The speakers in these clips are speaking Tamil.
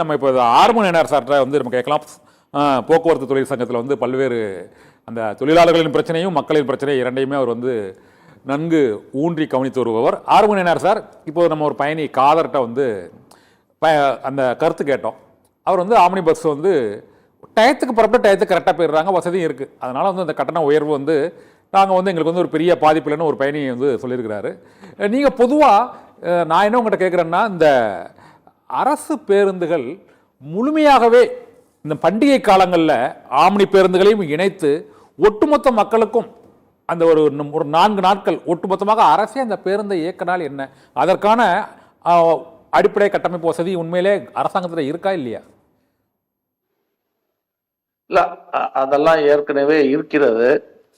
நம்ம இப்போ ஆர்மன் சார்ட்ட வந்து நம்ம கேட்கலாம். போக்குவரத்து தொழில் சங்கத்தில் வந்து பல்வேறு அந்த தொழிலாளர்களின் பிரச்சனையும் மக்களின் பிரச்சனையும் இரண்டையுமே அவர் வந்து நன்கு ஊன்றி கவனித்து வருபவர். ஆர்மன் சார், இப்போது நம்ம ஒரு பயணி காதர்கிட்ட வந்து அந்த கருத்து கேட்டோம். அவர் வந்து ஆம்னி பஸ் வந்து டயத்துக்கு புறப்பட்டு டயத்துக்கு கரெக்டாக போயிடுறாங்க, வசதியும் இருக்குது. அதனால் வந்து அந்த கட்டண உயர்வு வந்து நாங்கள் வந்து எங்களுக்கு வந்து ஒரு பெரிய பாதிப்பு இல்லைன்னு ஒரு பயணி வந்து சொல்லியிருக்கிறாரு. நீங்கள் பொதுவாக நான் என்ன உங்கள்கிட்ட கேட்குறேன்னா, இந்த அரசு பேருந்துகள் முழுமையாகவே இந்த பண்டிகை காலங்களில் ஆம்னி பேருந்துகளையும் இணைத்து ஒட்டுமொத்த மக்களுக்கும் அந்த ஒரு 4 நாட்கள் ஒட்டுமொத்தமாக அரசே அந்த பேருந்தை இயக்கினால் என்ன? அதற்கான அடிப்படை கட்டமைப்பு வசதி உண்மையிலே அரசாங்கத்தில் இருக்கா இல்லையா? இல்ல, அதெல்லாம் ஏற்கனவே இருக்கிறது.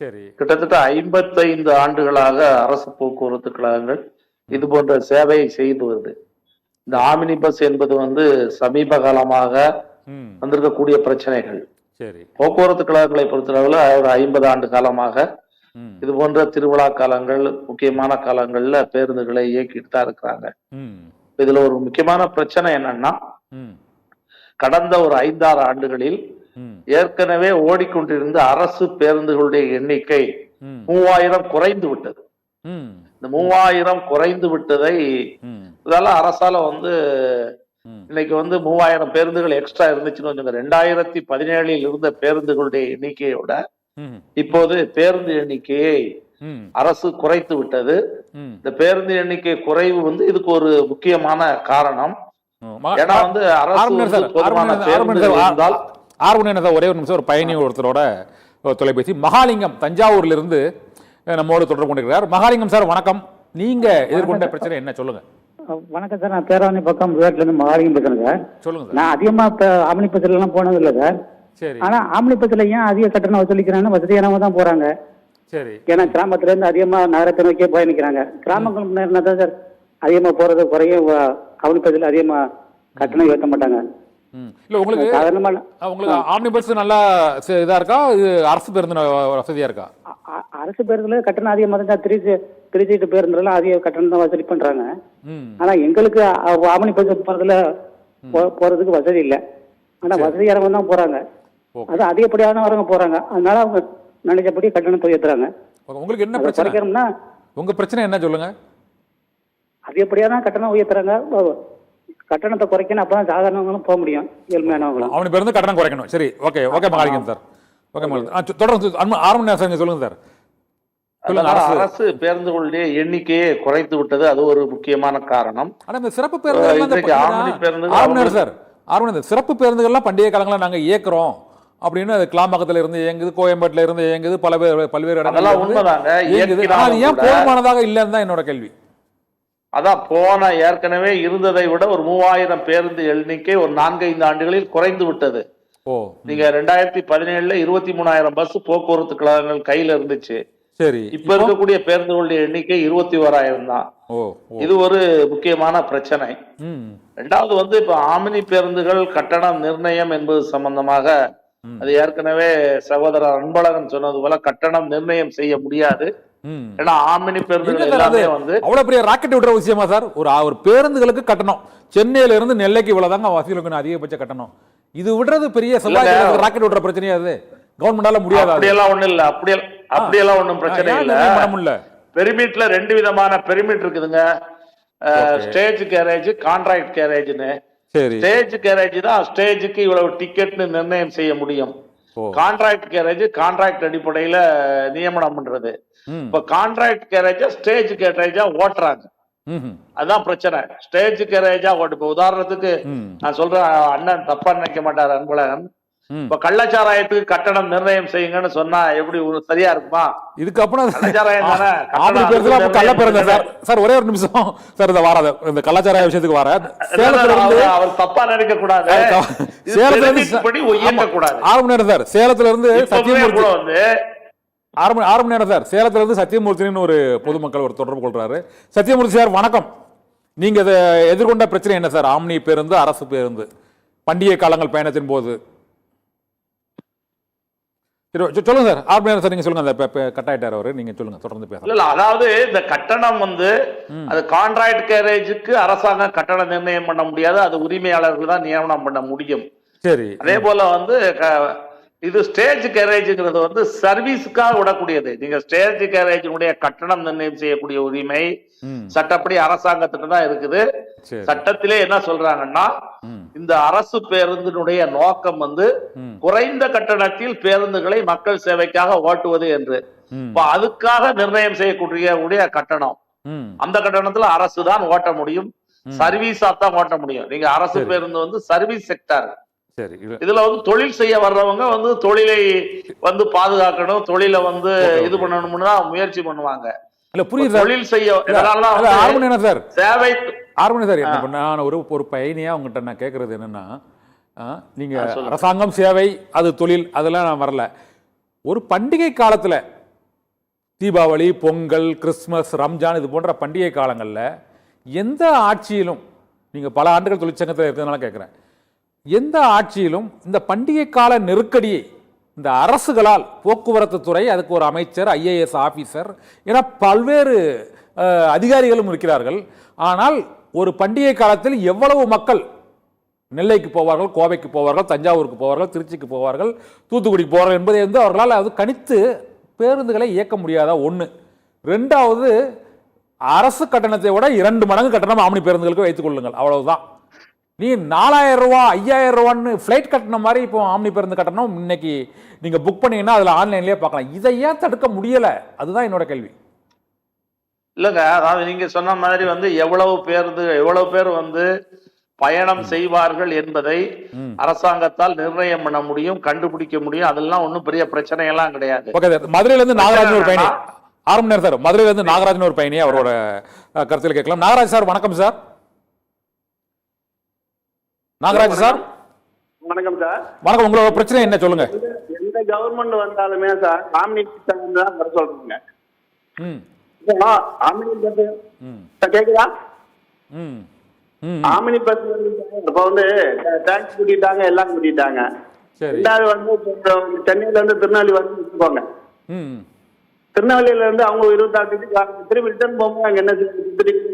சரி, கிட்டத்தட்ட 55 ஆண்டுகளாக அரசு போக்குவரத்து கழகங்கள் இது போன்ற சேவையை செய்து வருது. இந்த ஆமினி பஸ் என்பது வந்து சமீப காலமாக வந்திருக்கக்கூடிய பிரச்சனைகள். சரி, போக்குவரத்து கழகங்களை பொறுத்தளவுல ஒரு 50 ஆண்டு காலமாக இது போன்ற திருவிழா காலங்கள், முக்கியமான காலங்கள்ல பேருந்துகளை இயக்கிட்டு தான் இருக்கிறாங்க. இதுல ஒரு முக்கியமான பிரச்சனை என்னன்னா, கடந்த ஒரு 5-6 ஆண்டுகளில் ஏற்கனவே ஓடிக்கொண்டிருந்த அரசு பேருந்துகளுடைய எண்ணிக்கை 3000 குறைந்து விட்டது. இந்த 3000 குறைந்து விட்டதை இதெல்லாம் அரசால வந்து இன்னைக்கு வந்து 3000 பேருந்துகள் எக்ஸ்ட்ரா இருந்துச்சுன்னு வச்சுங்க. 2017 இருந்த பேருந்துகளுடைய எண்ணிக்கையோட இப்போது பேருந்து எண்ணிக்கையை அரசு குறைத்து விட்டது. இந்த பேருந்து எண்ணிக்கை குறைவு வந்து இதுக்கு ஒரு முக்கியமான காரணம். ஏன்னா வந்து அரசு பொதுவான பேருந்துகள் இருந்தால் ஒரே ஒரு நிமிஷம், ஒரு பயணி ஒருத்தரோட தொலைபேசி. மகாலிங்கம் தஞ்சாவூர்ல இருந்து நம்மோடு தொடர்பு கொண்டிருக்கிறார். மகாலிங்கம் சார், வணக்கம். நீங்க எதிர்கொண்ட பிரச்சனை என்ன, சொல்லுங்க. வணக்கம் சார், நான் பேராவணி பக்கம் விளையாட்டுல இருந்து மகாலிங்கம் பேசுறேன் சார். சொல்லுங்க. நான் அதிகமா ஆம்னி பஸ்ல எல்லாம் போனது இல்லை சார். சரி. ஆனா ஆம்னி பஸ்ல ஏன் அதிக கட்டணம் வசூலிக்கிறாங்க? வசதியானவங்க தான் போறாங்க. சரி. ஏன்னா கிராமத்துல இருந்து அதிகமா நகரத்தை நோக்கியே பயணிக்கிறாங்க. கிராமங்கள் முன்னேறினா தான் சார் அதிகமா போறது குறையும். ஆம்னி பஸ்ல அதிகமா கட்டணம் ஏற்ற மாட்டாங்க. இல்ல, உங்களுக்கு ஆம்னி பஸ் நல்லா இதா இருக்கா, அரசு பேருந்து வசதியா இருக்கா? அரசு பேருந்துல கட்டணம் அதிகமா தான், 3 சீட்டு பேருந்துல அதிக கட்டணம் தான் வசூலி பண்றாங்க. ஆனா எங்களுக்கு ஆம்னி பஸ் போறதுக்கு வசதி இல்லை. ஆனா வசதியானவங்க தான் போறாங்க. அது அதிகப்படியான வரவங்க போறாங்க. அதனால அவங்க நினைச்சபடி கட்டணத்தை உயர்த்துறாங்க. உங்களுக்கு என்ன பிரச்சனை? உங்க பிரச்சனை என்ன சொல்லுங்க. அதிகப்படியான கட்டணம் உயர்த்துறாங்க. கட்டணத்தை குறைக்கணும், அப்பதான் சாதாரணவங்களும் போக முடியும், ஏழ்மையானவங்களும். அவனுக்கு பேருந்து கட்டணம் குறைக்கணும். சரி, okay okay Mahalingam sir. Okay Mahalingam, தொடர்ந்து ஆரம்ப சொல்லுங்க சார். அரசு பேருந்துகளுடைய எண்ணிக்கையை குறைத்து விட்டது, அது ஒரு முக்கியமான காரணம். ஆனா இந்த சிறப்பு பேருந்து சார், சிறப்பு பேருந்துகள்லாம் பண்டிகை காலங்களில் நாங்க இயக்குறோம் அப்படின்னு கிளாம்பாக்கத்துல இருந்து இயங்குது, கோயம்பேட்டில இருந்து இயங்குது, பல்வேறு இடங்கள் ஏன் போதுமானதாக இல்லைன்னு தான் என்னோட கேள்வி. அதான் போன ஏற்கனவே இருந்ததை விட ஒரு 3000 பேருந்து எண்ணிக்கை ஒரு 4-5 ஆண்டுகளில் குறைந்து விட்டது. நீங்க 2017 23,000 பஸ் போக்குவரத்து கழகங்கள் கையில இருந்துச்சு. சரி. இப்ப இருக்கக்கூடிய பேருந்துகளுடைய எண்ணிக்கை 21,000 தான். இது ஒரு முக்கியமான பிரச்சனை. ரெண்டாவது வந்து இப்ப ஆமினி பேருந்துகள் கட்டணம் நிர்ணயம் என்பது சம்பந்தமாக அது ஏற்கனவே சகோதரர் அன்பழகன் சொன்னது போல கட்டணம் நிர்ணயம் செய்ய முடியாது. ஏன்னா ஆமினி பேருந்துகள் எல்லாமே வந்து அவ்வளவு பெரிய ராக்கெட் விடுற விஷயமா சார்? ஒரு பேருந்துகளுக்கு கட்டணம் சென்னையில இருந்து நெல்லைக்கு இவ்வளவுதாங்க வசதிகளுக்கு அதிகபட்ச கட்டணம். இது விடுறது பெரிய ராக்கெட் விடுற பிரச்சனையா? அது கவர்மெண்டால முடியாது. அப்படியெல்லாம் ஒண்ணும் இல்ல, அப்படியெல்லாம் ஒண்ணும் பிரச்சனை இல்ல. பெரிமீட்டர்ல 2 விதமான பெரிமீட்டர் இருக்குதுங்க. ஸ்டேஜ் கேரேஜ், கான்ட்ராக்ட் கேரேஜ்னு. ஸ்டேஜ் கேரேஜ் தான் ஸ்டேஜுக்கு இவ்வளவு டிக்கெட்னு நிர்ணயம் செய்ய முடியும். கான்ட்ராக்ட் கேரேஜ் கான்ட்ராக்ட் அடிப்படையில நியமனம் பண்றது. இப்ப கான்ட்ராக்ட் கேரேஜா ஸ்டேஜ் கேரேஜா ஓட்டுறாங்க, அதுதான் பிரச்சனை. ஸ்டேஜ் கேரேஜா ஓட்டு. இப்ப உதாரணத்துக்கு நான் சொல்றேன், அண்ணன் தப்பா நினைக்க மாட்டார் அன்பழகன். இப்ப கள்ளச்சாராயத்துக்கு கட்டணம் நிர்ணயம் செய்யுங்கன்னு சொன்னா எப்படி சரியா இருக்குமா? இதுக்கு அப்புறம் கள்ளச்சாராயம் தானே. சார் ஒரே ஒரு நிமிஷம் சார், இந்த வாராத இந்த கள்ளச்சாராய விஷயத்துக்கு வர அவர் தப்பா நினைக்க கூடாது, இயங்க கூடாது. சார் சேலத்துல இருந்து சத்தியமூர்த்தி வந்து சார் சேலத்துல இருந்து சத்தியமூர்த்தின்னு ஒரு பொதுமக்கள் ஒரு தொடர்பு கொள்றாரு. சத்தியமூர்த்தி சார், வணக்கம். நீங்க இதை எதிர்கொண்ட பிரச்சனை என்ன சார்? ஆம்னி பேருந்து, அரசு பேருந்து பண்டிகை காலங்கள் பயணத்தின் போது சரி சொல்லுங்க சார். ஆர்மி சார் நீங்க சொல்லுங்க. அந்த கட் ஆயிட்டார் அவரு, நீங்க சொல்லுங்க, தொடர்ந்து பேசலாம். இல்ல அதாவது இந்த கட்டணம் வந்து அது கான்ட்ராக்ட் கேரேஜுக்கு அரசாங்கம் கட்டணம் நிர்ணயம் பண்ண முடியாது, அது உரிமையாளர்கள் தான் நியமனம் பண்ண முடியும். சரி. அதே போல வந்து இது ஸ்டேஜ் கேரேஜ்ங்கிறது வந்து சர்வீஸுக்காக விடக்கூடியது. நீங்க ஸ்டேஜ் கேரேஜினுடைய கட்டணம் நிர்ணயம் செய்யக்கூடிய உரிமை சட்டப்படி அரசாங்கத்துக்கு தான் இருக்குது. சட்டத்திலே என்ன சொல்றாங்கன்னா, இந்த அரசு பேருந்தினுடைய நோக்கம் வந்து குறைந்த கட்டணத்தில் பேருந்துகளை மக்கள் சேவைக்காக ஓட்டுவது என்று. அதுக்காக நிர்ணயம் செய்யக்கூடிய கட்டணம், அந்த கட்டணத்துல அரசு தான் ஓட்ட முடியும், சர்வீஸா தான் ஓட்ட முடியும். நீங்க அரசு பேருந்து வந்து சர்வீஸ் செக்டார். இதுல வந்து தொழில் செய்ய வர்றவங்க வந்து தொழிலை வந்து பாதுகாக்கணும், தொழிலை வந்து இது பண்ணணும்னு தான் முயற்சி பண்ணுவாங்க. இல்ல புரியுது. தொழில் செய்ய சார் சேவை சார் நான் ஒரு பயணியா உங்ககிட்ட நான் கேட்கறது என்னன்னா, நீங்க அரசாங்கம் சேவை அது தொழில் அதெல்லாம் நான் வரல. ஒரு பண்டிகை காலத்துல தீபாவளி, பொங்கல், கிறிஸ்துமஸ், ரம்ஜான் இது போன்ற பண்டிகை காலங்கள்ல எந்த ஆட்சியிலும், நீங்க பல ஆண்டுகள் தொழிற்சங்கத்தில் இருக்கிறதுனால கேட்கிறேன், எந்த ஆட்சியிலும் இந்த பண்டிகை கால நெருக்கடியை இந்த அரசுகளால் போக்குவரத்து துறை, அதுக்கு ஒரு அமைச்சர், IAS ஆபீசர் என பல்வேறு அதிகாரிகளும் இருக்கிறார்கள். ஆனால் ஒரு பண்டிகை காலத்தில் எவ்வளவு மக்கள் நெல்லைக்கு போவார்கள், கோவைக்கு போவார்கள், தஞ்சாவூருக்கு போவார்கள், திருச்சிக்கு போவார்கள், தூத்துக்குடிக்கு போவார்கள் என்பதை வந்து அவர்களால் அது கணித்து பேருந்துகளை இயக்க முடியாதா? ஒன்று. ரெண்டாவது, அரசு கட்டணத்தை விட 2 மடங்கு கட்டணம் ஆம்னி பேருந்துகளுக்கு வைத்துக் கொள்ளுங்கள், அவ்வளவுதான். நீ 4000 ரூபா 5000 ரூபான்னு ஃப்ளைட் கட்டணம் மாதிரி இப்போ ஆம்னி பேருந்து கட்டணம் இன்னைக்கு நீங்க புக் பண்ணீங்கன்னா அதில் ஆன்லைன்லேயே பார்க்கலாம். இதை ஏன் தடுக்க முடியல? அதுதான் என்னோட கேள்வி. இல்லைங்க, அதாவது நீங்க சொன்ன மாதிரி வந்து எவ்வளவு பேர் வந்து பயணம் செய்வார்கள் என்பதை அரசாங்கத்தால் நிர்ணயம் பண்ண முடியும், கண்டுபிடிக்க முடியும். அதெல்லாம் ஒன்றும் பெரிய பிரச்சனை எல்லாம் கிடையாது. மதுரையில இருந்து நாகராஜன் ஒரு பயணி, ஆரம்ப சார், மதுரையில இருந்து நாகராஜன் ஒரு பயணி, அவரோட கருத்தில் கேட்கலாம். நாகராஜ் சார் வணக்கம் சார். நாகராஜ் சார் வணக்கம் சார். வணக்கம். உங்களோட பிரச்சனை என்ன சொல்லுங்க. எந்த கவர்மெண்ட் வந்தாலுமே சார் ஆம்னி தான் வர சொல்றீங்க. ஆம்னி பஸ் கேக்குதா? ஆம்னி பஸ் இப்ப வந்து டாக்ஸ் கூட்டிட்டாங்க, எல்லாம் கூட்டிட்டாங்க. ரெண்டாவது வந்து சென்னையில இருந்து திருநெல்வேலி வந்து வச்சுக்கோங்க. திருநெல்வேலியில இருந்து அவங்க 26 திரும்பி ரிட்டர்ன் போகும்போது அங்க என்ன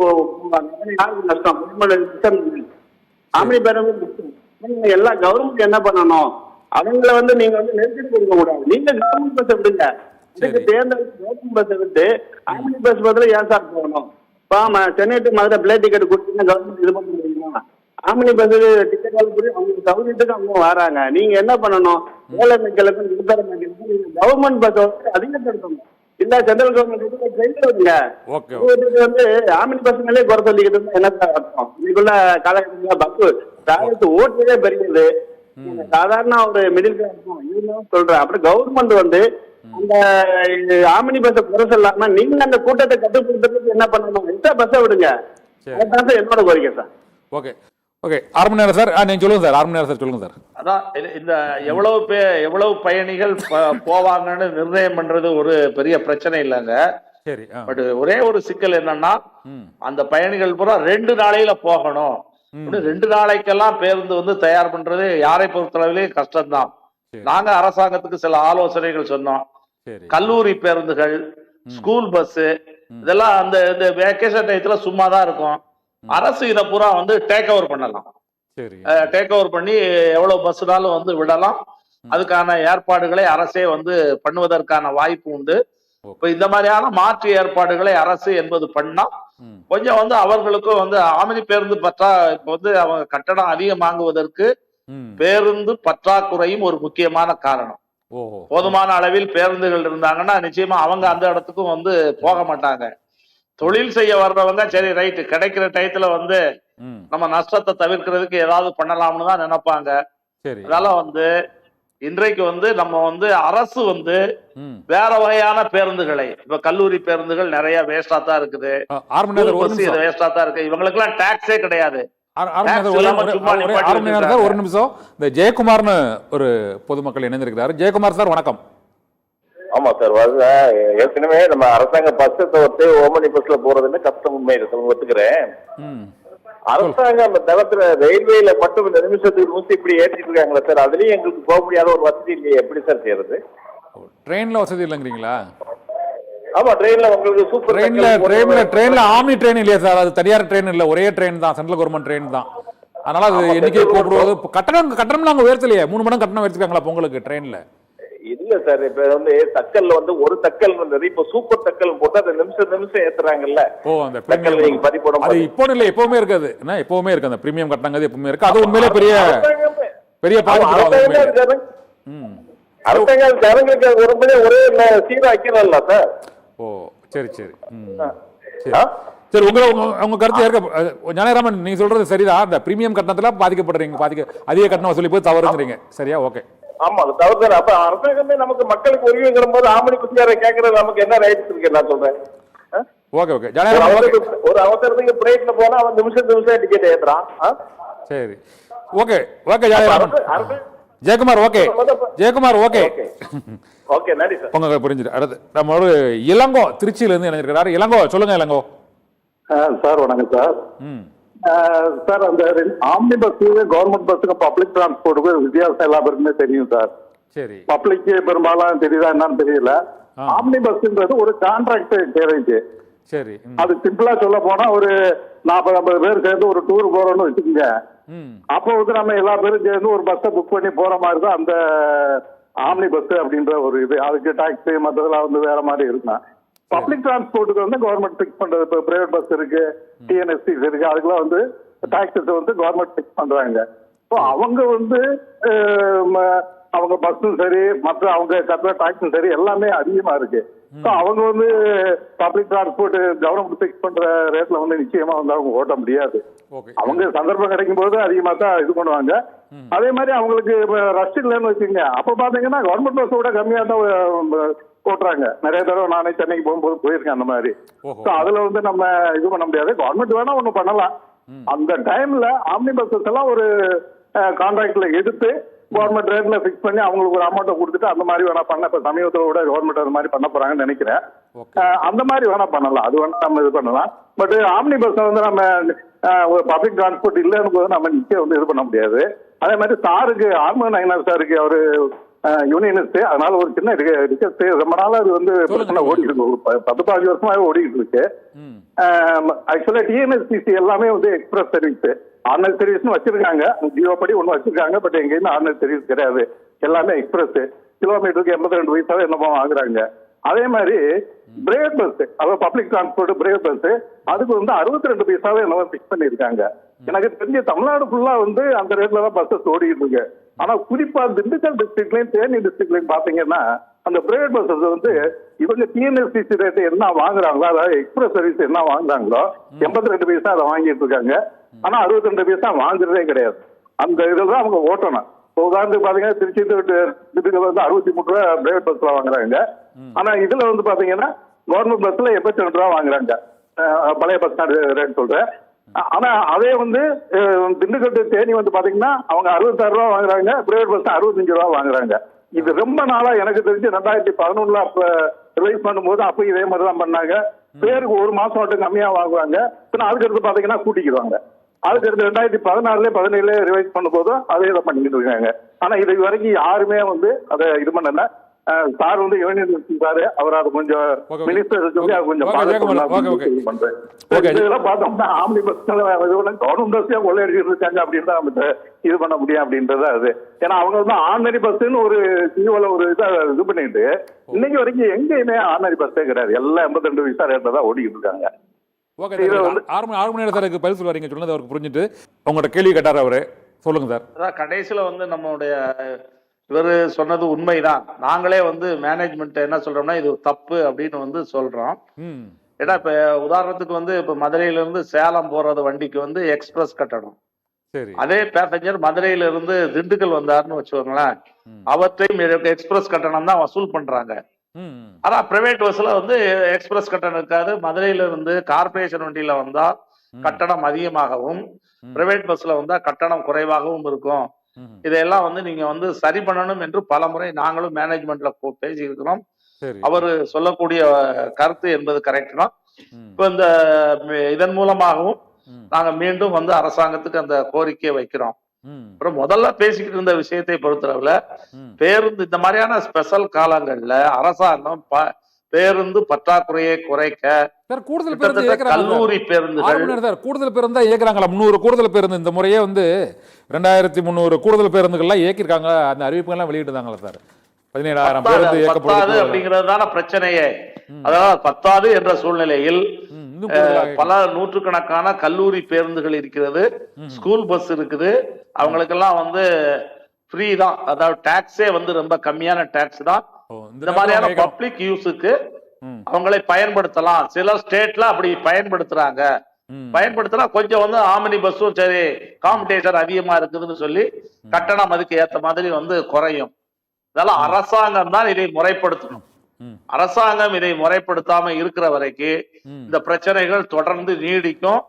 போவாங்க, யாருக்கு நஷ்டம்? ஆம்னி பேருந்து எல்லா கவர்மெண்ட் என்ன பண்ணணும், அவங்கள வந்து நீங்க வந்து நெருக்கடி கொடுக்க கூடாது. நீங்க கவர்மெண்ட் பஸ் விடுங்க, இதுக்கு தேர்ந்தெடுத்து கவர்மெண்ட் பஸ் விட்டு ஆம்னி பஸ் பதில ஏன் சார் போகணும்? Chennai to Madurai play ticket கொடுத்தீங்கன்னா கவர்மெண்ட் இது பண்ண முடியுமா? ஆம்னி பஸ் டிக்கெட் அவங்க சௌகரியத்துக்கு அவங்க வராங்க. நீங்க என்ன பண்ணணும், வேலை மக்களுக்கும் நிறுத்தர மக்களுக்கும் நீங்க கவர்மெண்ட் பஸ் வந்து அதிகப்படுத்தணும். இல்ல சென்ட்ரல் கவர்மெண்ட் வந்து ஆம்னி பஸ்ங்களே குறை சொல்லிக்கிட்டு என்ன அர்த்தம்? இன்னைக்குள்ள காலகட்டத்தில் பஸ் ஓட்டுறதே பெரியது, சாதாரண ஒரு மிடில் கிளாஸ் சொல்றேன். அப்புறம் கவர்மெண்ட் வந்து அந்த ஆம்னி பஸ் குறை சொல்லாம நீங்க அந்த கூட்டத்தை கட்டுப்படுத்துறதுக்கு என்ன பண்ணணும், எக்ஸ்ட்ரா பஸ்ஸை விடுங்க. அதுதான் சார் என்னோட கோரிக்கை சார். ஓகே ஓகே ஆர்மநேரம் சார், நீங்க சொல்லுங்க சார். ஆர்மநேரம் சார் சொல்லுங்க சார். அதான் இந்த எவ்வளவு பயணிகள் போவாங்கன்னு நிர்ணயம் பண்றது ஒரு பெரிய பிரச்சனை இல்லைங்க. சரி. பட் ஒரே ஒரு சிக்கல் என்னன்னா, அந்த பயணிகள் பூரா 2 நாளையில போகணும். 2 நாளைக்கெல்லாம் பேருந்து வந்து தயார் பண்றது யாரை பொறுத்தளவிலே கஷ்டம்தான். நாங்க அரசாங்கத்துக்கு சில ஆலோசனைகள் சொன்னோம். கல்லூரி பேருந்துகள், ஸ்கூல் பஸ் இதெல்லாம் அந்த வேகேஷன் டயத்துல சும்மா தான் இருக்கும். அரசு இதை பூரா வந்து டேக் ஓவர் பண்ணலாம். டேக் ஓவர் பண்ணி எவ்வளவு பஸ்னாலும் வந்து விடலாம். அதுக்கான ஏற்பாடுகளை அரசே வந்து பண்ணுவதற்கான வாய்ப்பு உண்டு. இப்ப இந்த மாதிரியான மாற்று ஏற்பாடுகளை அரசு என்பது பண்ணா கொஞ்சம் வந்து அவர்களுக்கும் வந்து ஆம்னி பேருந்து இப்ப வந்து அவங்க கட்டணம் அதிகம் வாங்குவதற்கு பேருந்து பற்றாக்குறையும் ஒரு முக்கியமான காரணம். போதுமான அளவில் பேருந்துகள் இருந்தாங்கன்னா நிச்சயமா அவங்க அந்த இடத்துக்கும் வந்து போக மாட்டாங்க. தொழில் செய்ய வர்றவங்க சரி ரைட்டு கிடைக்கிற டயத்துல வந்து நம்ம நஷ்டத்தை தவிர்க்கிறதுக்கு ஏதாவது பண்ணலாம்னு தான் நினைப்பாங்க. அதனால வந்து இன்றைக்கு வந்து நம்ம வந்து அரசு வந்து வேற வகையான பேருந்துகளை, இப்ப கல்லூரி பேருந்துகள் நிறைய வேஸ்டா தான் இருக்குது, வேஸ்டா தான் இருக்கு. இவங்களுக்கு எல்லாம் டாக்ஸே கிடையாது. ஒரு நிமிஷம், இந்த ஜெயக்குமார்னு ஒரு பொதுமக்கள் இணைந்திருக்கிறார். ஜெயக்குமார் சார் வணக்கம். ஆமா சார், ஏற்கனவே நம்ம அரசாங்க பஸ் தவிர்த்து ஓமனி பஸ்ல போறதுன்னு கஷ்டம், உண்மை ஒத்துக்கிறேன். அரசாங்கம் அந்த தளத்துல ரயில்வேல மட்டும் இந்த நிமிஷத்துக்கு 100 இப்படி ஏற்றிட்டு இருக்காங்களா சார்? அதுலயும் எங்களுக்கு போக முடியாத ஒரு வசதி இல்லையே, எப்படி சார் செய்யறது? ட்ரெயின்ல வசதி இல்லைங்கிறீங்களா? ஆமா, ட்ரெயின்ல உங்களுக்கு சூப்பர் ட்ரெயின்ல ஆம்னி ட்ரெயின் இல்லையா சார்? அது தனியார் ட்ரெயின் இல்ல, ஒரே ட்ரெயின் தான், சென்ட்ரல் கவர்மெண்ட் ட்ரெயின் தான். அதனால அது எண்ணிக்கை கூப்பிடுவது கட்டணம் அங்க உயர்த்தலையே, 3 மடங்கு கட்டணம் உயர்த்திருக்காங்களா பொங்கலுக்கு ட்ரெயின்ல? இல்ல சார், இப்ப வந்து தக்கல்ல வந்து ஒரு தக்கல் வந்தது, இப்ப சூப்பர் தக்கல் போட்டு அதை நிமிஷம் ஏத்துறாங்கல்ல. ஓ, அந்த தக்கல் நீங்க பதிப்போடும் அது இப்போ இல்ல, எப்பவுமே இருக்காது. என்ன எப்பவுமே இருக்கு அந்த பிரீமியம் கட்டணங்கிறது, எப்பவுமே இருக்கு. அது உண்மையிலே பெரிய பாதிப்பு. அரசாங்கம் ஜனங்களுக்கு ஒரே சீராக்கிறல்ல சார். ஓ, சரி சரி. சரி, உங்க கருத்து ஏற்க ஞானராமன், நீங்க சொல்றது சரிதான். அந்த பிரீமியம் கட்டணத்துல பாதிக்கப்படுறீங்க, அதிக கட்டணம் வசூலி போய் தவறுங்கிறீங்க, சரியா? ஓகே. ஆமா, அது தவறு. அப்ப அரசாங்கமே நமக்கு மக்களுக்கு உரிமைங்கிற போது ஆமணி குத்தியாரை கேட்கறது நமக்கு என்ன ரைட்ஸ் இருக்கு? நான் சொல்றேன். Okay okay. ஒரு அவசரத்துக்கு பிரேக்ல போனா அவன் நிமிஷம் டிக்கெட் ஏத்துறான். சரி, okay okay. Jayakumar, okay. Jayakumar, okay okay, நன்றி சார். உங்க புரிஞ்சுது. அடுத்து நம்ம ஒரு இளங்கோ திருச்சியில இருந்து இணைஞ்சிருக்கிறாரு. இளங்கோ, சொல்லுங்க இளங்கோ. சார் வணக்கம் சார். சார், அந்த ஆம்னி பஸ் கவர்மெண்ட் பஸ்ஸுக்கு பப்ளிக் டிரான்ஸ்போர்ட்டுக்கு வித்தியாசம் எல்லா பேருக்குமே தெரியும் சார். சரி. பப்ளிக் பெரும்பாலும் தெரியுதா என்னன்னு தெரியல. ஆம்னி பஸ்ன்றது ஒரு கான்ட்ராக்ட் கேரேஜ். சரி. அது சிம்பிளா சொல்ல போனா ஒரு 40-50 பேர் சேர்ந்து ஒரு டூர் போறோம்னு வச்சுக்கோங்க. அப்போ வந்து நம்ம எல்லா பேரும் சேர்ந்து ஒரு பஸ்ஸை புக் பண்ணி போற மாதிரி தான் அந்த ஆம்னி பஸ் அப்படின்ற ஒரு இது. அதுக்கு டாக்ஸி மற்றதெல்லாம் வந்து வேற மாதிரி இருக்கும். பப்ளிக் டிரான்ஸ்போர்ட்டுக்கு வந்து கவர்மெண்ட் பிக்ஸ் பண்றது. இப்போ பிரைவேட் பஸ் இருக்கு, டிஎன்எஸ்டிஸ் இருக்கு, அதுக்கெல்லாம் வந்து டாக்ஸஸ் வந்து கவர்மெண்ட் பிக்ஸ் பண்றாங்க. ஸோ அவங்க வந்து அவங்க பஸ்ஸும் சரி, மற்ற அவங்க கட்டுற டாக்ஸும் சரி, எல்லாமே அதிகமா இருக்கு. ஸோ அவங்க வந்து பப்ளிக் டிரான்ஸ்போர்ட் கவர்மெண்ட் பிக்ஸ் பண்ற ரேட்ல வந்து நிச்சயமா வந்து அவங்க ஓட்ட முடியாது. அவங்க சந்தர்ப்பம் கிடைக்கும் போது அதிகமா தான் இது பண்ணுவாங்க. அதே மாதிரி அவங்களுக்கு ரஷ் இல்லைன்னு வச்சுக்கோங்க, அப்ப பாத்தீங்கன்னா கவர்மெண்ட் பஸ் விட கம்மியா தான் ஓட்டுறாங்க. நிறைய தடவை நானே சென்னைக்கு போகும்போது போயிருக்கேன் அந்த மாதிரி. அதுல வந்து நம்ம இது பண்ண முடியாது. கவர்மெண்ட் வேணா ஒண்ணு பண்ணலாம். அந்த டைம்ல ஆம்னி பஸ்ஸஸ் எல்லாம் ஒரு கான்ட்ராக்ட்ல எடுத்து கவர்மெண்ட் ரேட்ல பிக்ஸ் பண்ணி அவங்களுக்கு ஒரு அமௌண்ட்டை கொடுத்துட்டு அந்த மாதிரி வேணா பண்ண. இப்ப சமீபத்தில் கூட கவர்மெண்ட் அது மாதிரி பண்ண போறாங்கன்னு நினைக்கிறேன். அந்த மாதிரி வேணா பண்ணலாம், அது வேணா நம்ம இது பண்ணலாம். பட் ஆம்னி பஸ் வந்து நம்ம ஒரு பப்ளிக் டிரான்ஸ்போர்ட் இல்லைன்னு போது நம்ம நிச்சயம் வந்து இது பண்ண முடியாது. அதே மாதிரி சாருக்கு ஆர்மன் நயனார் சாருக்கு அவரு யூனியனிஸ்ட், அதனால ஒரு சின்ன ரிக்வெஸ்ட். ரொம்ப நாளா அது வந்து பிரச்சனை ஓடிட்டு இருக்கு, ஒரு 10-15 வருஷமாவே ஓடிட்டு இருக்கு. ஆக்சுவலா டிஎன்எஸ்டிசி எல்லாமே வந்து எக்ஸ்பிரஸ் சர்வீஸ், ஆர்டினரி சர்வீஸ்னு வச்சிருக்காங்க. ஜியோ படி ஒன்று வச்சிருக்காங்க. பட் எங்கேயுமே ஆர்டினரி சர்வீஸ் கிடையாது, எல்லாமே எக்ஸ்பிரஸ். கிலோமீட்டருக்கு 82 பைசாவே என்னமோ வாங்குறாங்க. அதே மாதிரி பிரைவேட் பஸ், அதாவது பப்ளிக் டிரான்ஸ்போர்ட் பிரைவேட் பஸ், அதுக்கு வந்து 62 பைசாவே என்னவோ பிக்ஸ் பண்ணிருக்காங்க. எனக்கு தெரிஞ்ச தமிழ்நாடு ஃபுல்லா வந்து அந்த ரேட்ல தான் பஸ்ஸஸ் ஓடிட்டு இருக்கு. ஆனா குறிப்பா திண்டுக்கல் டிஸ்ட்ரிக்ட்லயும் தேனி டிஸ்ட்ரிக்ட்லயும் பாத்தீங்கன்னா அந்த பிரைவேட் பஸ்ஸஸ் வந்து இவங்க டிஎன்எஸ்டிசி ரேட் என்ன வாங்குறாங்களோ, அதாவது எக்ஸ்பிரஸ் சர்வீஸ் என்ன வாங்குறாங்களோ 82 பைசா அதை வாங்கிட்டு இருக்காங்க. ஆனா 62 பைசா வாங்குறதே கிடையாது. அந்த இதில் தான் அவங்க ஓட்டணும். இப்போ உதாரணத்துக்கு பாத்தீங்கன்னா திருச்சி திண்டுக்கல் வந்து 63 ரூபா பிரைவேட் பஸ்ல வாங்குறாங்க. ஆனா இதுல வந்து பாத்தீங்கன்னா கவர்மெண்ட் பஸ்ல 82 ரூபா வாங்குறாங்க, பழைய பஸ் ஸ்டாண்ட் ரேட் சொல்றேன். ஆனா அதே வந்து திண்டுக்கல் தேனி வந்து பாத்தீங்கன்னா அவங்க 66 ரூபா வாங்குறாங்க, பிரைவேட் பஸ் 65 ரூபா வாங்குறாங்க. இது ரொம்ப நாளா எனக்கு தெரிஞ்சு 2011 அப்ப ரிவைஸ் பண்ணும்போது அப்ப இதே மாதிரி தான் பண்ணாங்க. பேருக்கு ஒரு மாசம் மட்டும் கம்மியா வாங்குவாங்க, அதுக்கடுத்து பாத்தீங்கன்னா கூட்டிக்குவாங்க. அதுக்கடுத்து 2016 17 ரிவைஸ் பண்ணும் போதும் அதே இதை பண்ணிக்கிட்டு இருக்காங்க. ஆனா இது வரைக்கும் யாருமே வந்து அதை இது பண்ணல. சார் வந்து யூனியன் சார், அவர் அது கொஞ்சம் மினிஸ்டர் சொல்லி அது கொஞ்சம் பண்றேன். இதெல்லாம் பார்த்தோம்னா ஆம்னி பஸ் கவர்மெண்ட் பஸ்ஸே கொள்ளையடிச்சிட்டு இருக்காங்க அப்படின்னு தான் நம்ம இது பண்ண முடியும் அப்படின்றது அது. ஏன்னா அவங்க வந்து ஆர்டினரி பஸ்ன்னு ஒரு ஜியோல ஒரு இதை இது பண்ணிட்டு இன்னைக்கு வரைக்கும் எங்கேயுமே ஆர்டினரி பஸ்ஸே கிடையாது. எல்லாம் 82 பைசா ரேட்ல தான் ஓடிக்கிட்டு இருக்காங்க. பதில் சொல்லுவாங்க, சொன்னது அவருக்கு புரிஞ்சுட்டு உங்களோட கேள்வி கேட்டார் அவரு. சொல்லுங்க சார். அதான் கடைசியில வந்து நம்மளுடைய இவர் சொன்னது உண்மைதான். நாங்களே வந்து மேனேஜ்மெண்ட் என்ன சொல்றோம்னா இது தப்பு அப்படின்னு வந்து சொல்றோம். ஏன்னா இப்ப உதாரணத்துக்கு வந்து இப்ப மதுரையில இருந்து சேலம் போறது வண்டிக்கு வந்து எக்ஸ்பிரஸ் கட்டணம். அதே பேசஞ்சர் மதுரையில இருந்து திண்டுக்கல் வந்தாருன்னு வச்சுக்கோங்களேன், அவற்றையும் எக்ஸ்பிரஸ் கட்டணம் தான் வசூல் பண்றாங்க. ஆனா பிரைவேட் பஸ்ல வந்து எக்ஸ்பிரஸ் கட்டணம் இருக்காது. மதுரையில இருந்து கார்பரேஷன் வண்டியில வந்தா கட்டணம் அதிகமாகவும், பிரைவேட் பஸ்ல வந்தா கட்டணம் குறைவாகவும் இருக்கும். இதையெல்லாம் வந்து நீங்க வந்து சரி பண்ணணும் என்று பல முறை நாங்களும் மேனேஜ்மெண்ட்ல பேசி இருக்கிறோம். அவரு சொல்லக்கூடிய கருத்து என்பது கரெக்ட் தான். இப்ப இந்த இதன் மூலமாகவும் நாங்க மீண்டும் வந்து அரசாங்கத்துக்கு அந்த கோரிக்கையை வைக்கிறோம். அப்புறம் முதல்ல பேசிக்கிட்டு இருந்த விஷயத்தை பொறுத்தளவுல பேருந்து இந்த மாதிரியான ஸ்பெஷல் காலங்கள்ல அரசாங்கம் பேருந்து பற்றாக்குறையை குறைக்க சார் கூடுதல் பேருந்து கல்லூரி பேருந்துகள் சார் கூடுதல் பேருந்து தான் இயக்குறாங்களா? 300 கூடுதல் பேருந்து இந்த முறையே வந்து 2300 கூடுதல் பேருந்துகள்லாம் இயக்கிருக்காங்க. அந்த அறிவிப்புகள்லாம் வெளியிட்டுதாங்களா சார்? 17,000 பேருந்து இயக்கப்படுது அப்படிங்கிறது தானே பிரச்சனையே. அதாவது 10 என்ற சூழ்நிலையில் பல நூற்றுக்கணக்கான கல்லூரி பேருந்துகள் இருக்கிறது, ஸ்கூல் பஸ் இருக்குது. அவங்களுக்கெல்லாம் வந்து ஃப்ரீ தான், அதாவது டாக்ஸே வந்து ரொம்ப கம்மியான டாக்ஸ் தான். இந்த மாதிரியான பப்ளிக் யூஸுக்கு அவங்களை பயன்படுத்தலாம். சில ஸ்டேட்ல அப்படி பயன்படுத்துறாங்க. பயன்படுத்தினா கொஞ்சம் வந்து ஆமினி பஸ்ஸும் சரி காம்படிஷன் அதிகமா இருக்குதுன்னு சொல்லி கட்டணம் அதுக்கு ஏத்த மாதிரி வந்து குறையும். அதனால அரசாங்கம் தான் இதை முறைப்படுத்தணும். அரசாங்கம் இதை முறைப்படுத்தாம இருக்கிற வரைக்கும் இந்த பிரச்சனைகள் தொடர்ந்து நீடிக்கும்.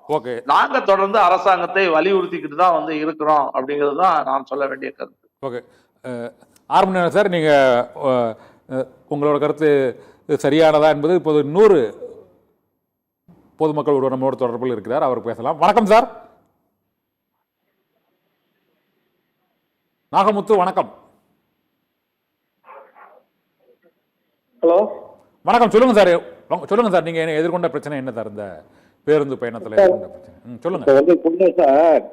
நாங்க தொடர்ந்து அரசாங்கத்தை வலியுறுத்திக்கிட்டு தான் வந்து இருக்கிறோம் அப்படிங்கிறது தான் நான் சொல்ல வேண்டிய கருத்து. ஓகே, ஆரம்பம் சார், நீங்க உங்களோட கருத்து சரியானதா என்பது இப்போது 100 பொதுமக்கள் ஒருவர் நம்மளோட தொடர்பில் இருக்கிறார், அவர் பேசலாம். வணக்கம் சார். நாகமுத்து வணக்கம். ஹலோ வணக்கம், சொல்லுங்க சார். சொல்லுங்க சார், நீங்க எதிர்கொண்ட பிரச்சனை என்ன சார்? இந்த பேருந்து பயணத்துல எதிர்கொண்ட பிரச்சனை சொல்லுங்க சார்.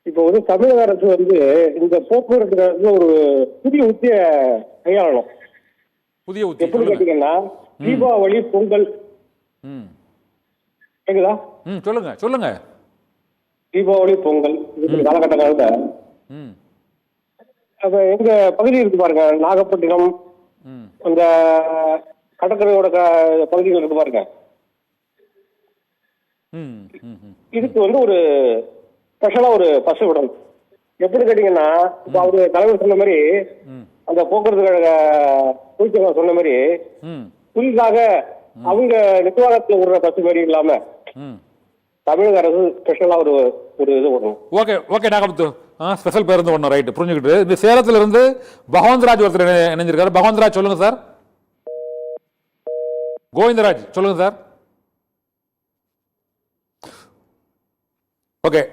இப்போ வந்து தமிழக அரசு வந்து இந்த போக்குவரத்து ஒரு புதிய உத்திய கையாளணும். புதிய உத்தி எப்படி கேட்டீங்கன்னா, தீபாவளி, பொங்கல் கேக்குதா? சொல்லுங்க சொல்லுங்க. தீபாவளி, பொங்கல் காலகட்டங்கள்ல அப்ப எங்க பகுதி இருக்கு பாருங்க, நாகப்பட்டினம் அந்த கடற்கரையோட பகுதிகள் இருக்கு பாருங்க, இதுக்கு வந்து ஒரு ஸ்பெஷலா ஒரு பஸ் விடணும். எப்படி கேட்டீங்கன்னா, இப்ப அவரு தலைவர் சொன்ன மாதிரி, அந்த போக்குவரத்து கழக பொதுச்செயலாளர் சொன்ன மாதிரி புதிதாக அவங்க நிர்வாகத்தில் விடுற பஸ் மாதிரி இல்லாம தமிழக அரசு ஸ்பெஷலா ஒரு இது விடணும். ஓகே ஓகே நாகமுத்து, ஸ்பெஷல் பேருந்து ஒன்று, ரைட், புரிஞ்சுக்கிட்டு. இந்த சேலத்துல இருந்து பகவந்தராஜ் ஒருத்தர் இணைஞ்சிருக்காரு. பகவந்தராஜ் சொல்லுங்க சார். கோவிந்தராஜ் சொல்லுங்க சார். ஓகே.